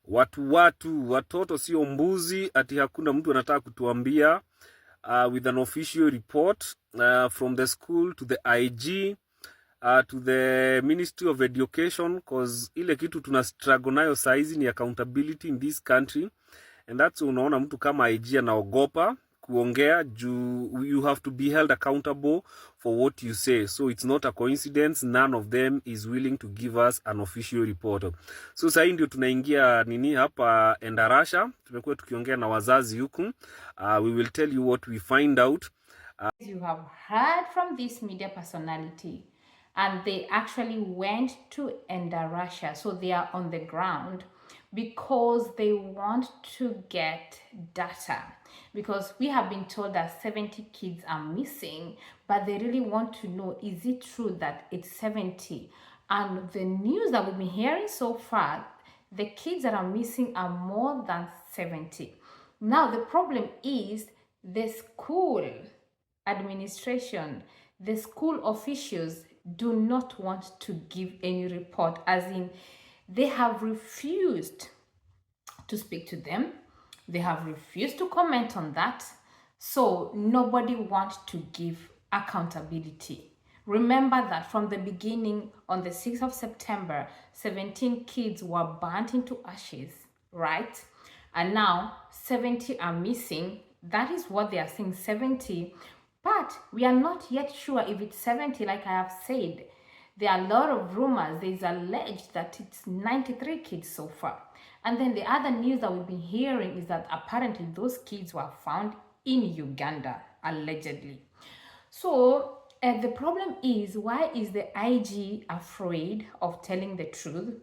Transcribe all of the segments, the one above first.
watoto sio mbuzi, ati hakuna mtu anataka kutuambia. With an official report from the school to the IG to the Ministry of Education, cause ile kitu tuna struggle nayo saizi ni accountability in this country, and that's unaona mtu kama IG anaogopa kuongea juu you have to be held accountable for what you say. So it's not a coincidence none of them is willing to give us an official report. So sasa ndio tunaingia nini hapa Endarasha, tumekuwa tukiongea na wazazi huku. We will tell you what we find out. You have heard from this media personality, and they actually went to Endarasha, so they are on the ground because they want to get data, because we have been told that 70 kids are missing, but they really want to know, is it true that it's 70? And the news that we've been hearing so far, the kids that are missing are more than 70. Now the problem is the school administration, the school officials do not want to give any report, as in they have refused to speak to them. They have refused to comment on that. So nobody wants to give accountability. Remember that from the beginning, on the 6th of September, 17 kids were burnt into ashes, right? And now 70 are missing. That is what they are saying, 70. But we are not yet sure if it's 70, like I have said. There are a lot of rumors. There is alleged that it's 93 kids so far. And then the other news that we've been hearing is that apparently those kids were found in Uganda, allegedly. So the problem is, why is the IG afraid of telling the truth?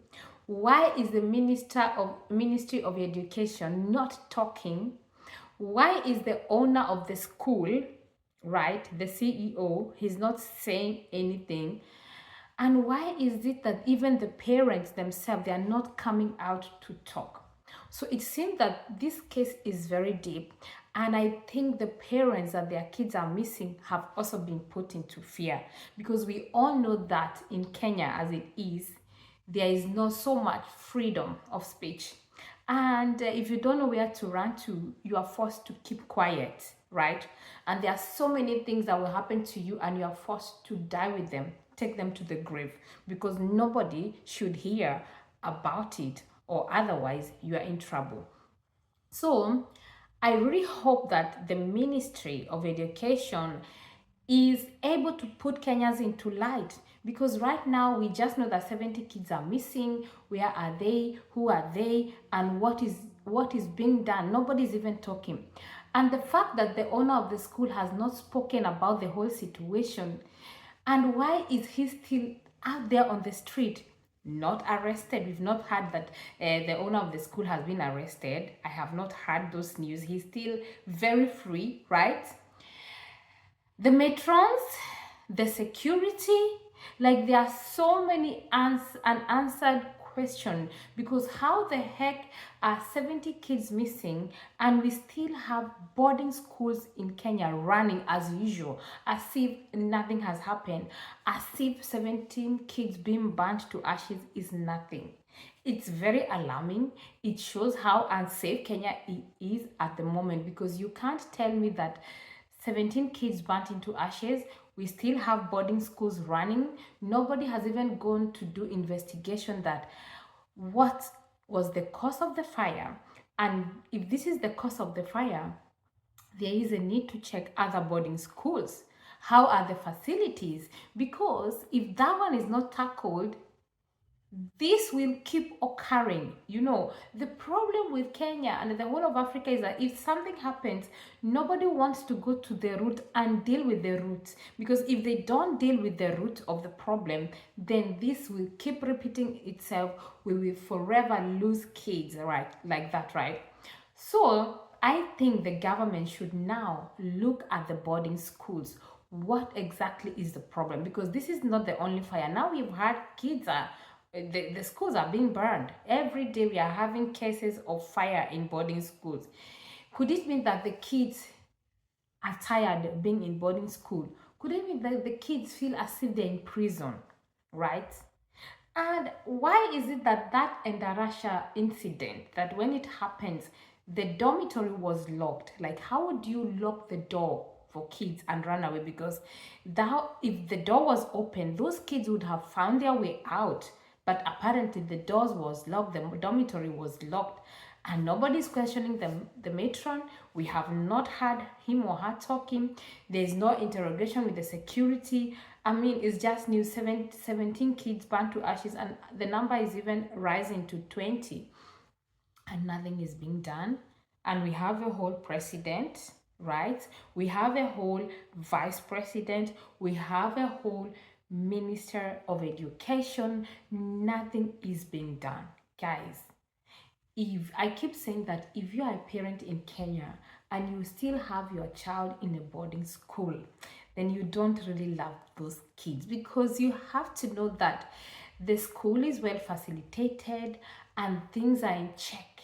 Why is the Ministry of Education not talking? Why is the owner of the school, right, the CEO, he's not saying anything? And why is it that even the parents themselves, they are not coming out to talk? So it seems that this case is very deep, and I think the parents that their kids are missing have also been put into fear, because we all know that in Kenya, as it is, there is not so much freedom of speech. And if you don't know where to run to, you are forced to keep quiet, right? And there are so many things that will happen to you, and you are forced to die with them, take them to the grave, because nobody should hear about it, or otherwise you are in trouble. So I really hope that the Ministry of Education is able to put Kenyans into light, because right now we just know that 70 kids are missing. Where are they? Who are they? And what is being done? Nobody's even talking. And the fact that the owner of the school has not spoken about the whole situation, and why is he still out there on the street, not arrested? We've not heard that the owner of the school has been arrested. I have not heard those news. He's still very free, right? The matrons, the security, like there are so many unanswered questions, because how the heck are 70 kids missing and we still have boarding schools in Kenya running as usual, as if nothing has happened, as if 17 kids being burnt to ashes is nothing. It's very alarming. It shows how unsafe Kenya is at the moment, because you can't tell me that 17 kids burnt into ashes, we still have boarding schools running. Nobody has even gone to do investigation that what was the cause of the fire, and if this is the cause of the fire, there is a need to check other boarding schools. How are the facilities? Because if that one is not tackled, this will keep occurring. You know, the problem with Kenya and the whole of Africa is that if something happens, nobody wants to go to the root and deal with the root, because if they don't deal with the root of the problem, then this will keep repeating itself. We will forever lose kids, right? Like that, right? So I think the government should now look at the boarding schools. What exactly is the problem? Because this is not the only fire. Now we've had kids are the schools are being burned. Every day we are having cases of fire in boarding schools. Could it mean that the kids are tired of being in boarding school? Could it mean that the kids feel as if they're in prison, right? And why is it that that Endarasha incident, that when it happens, the dormitory was locked? Like, how would you lock the door for kids and run away? Because that, if the door was open, those kids would have found their way out. But apparently the doors was locked, the dormitory was locked, and nobody's questioning the matron. We have not had him or her talking. There's no interrogation with the security. I mean, it's just news. 17 kids burned to ashes, and the number is even rising to 20, and nothing is being done. And we have a whole president, right? We have a whole vice president. We have a whole minister of education. Nothing is being done, guys. If I keep saying that, if you are a parent in Kenya and you still have your child in a boarding school, then you don't really love those kids, because you have to know that the school is well facilitated and things are in check.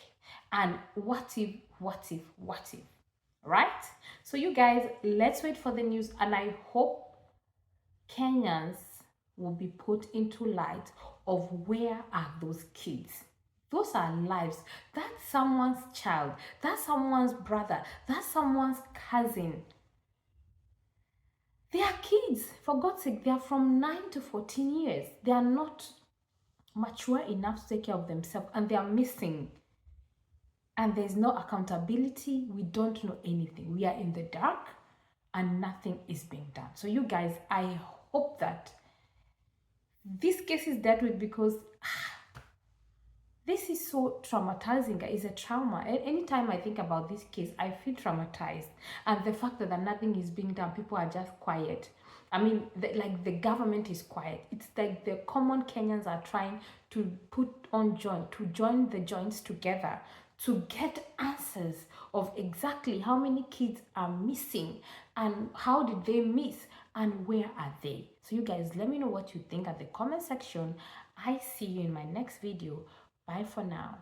And what if, right? So you guys, let's wait for the news, and I hope Kenyans will be put into light of where are those kids. Those are lives. That's someone's child. That's someone's brother. That's someone's cousin. They are kids. For God's sake, they are from 9 to 14 years. They are not mature enough to take care of themselves, and they are missing. And there's no accountability. We don't know anything. We are in the dark and nothing is being done. So you guys, I hope that this case is dealt with, because this is so traumatizing. It's a trauma. Anytime I think about this case, I feel traumatized. And the fact that nothing is being done, people are just quiet. I mean, like the government is quiet. It's like the common Kenyans are trying to join the joints together to get answers of exactly how many kids are missing and how did they miss and where are they. So you guys, let me know what you think at the comment section. I see you in my next video. Bye for now.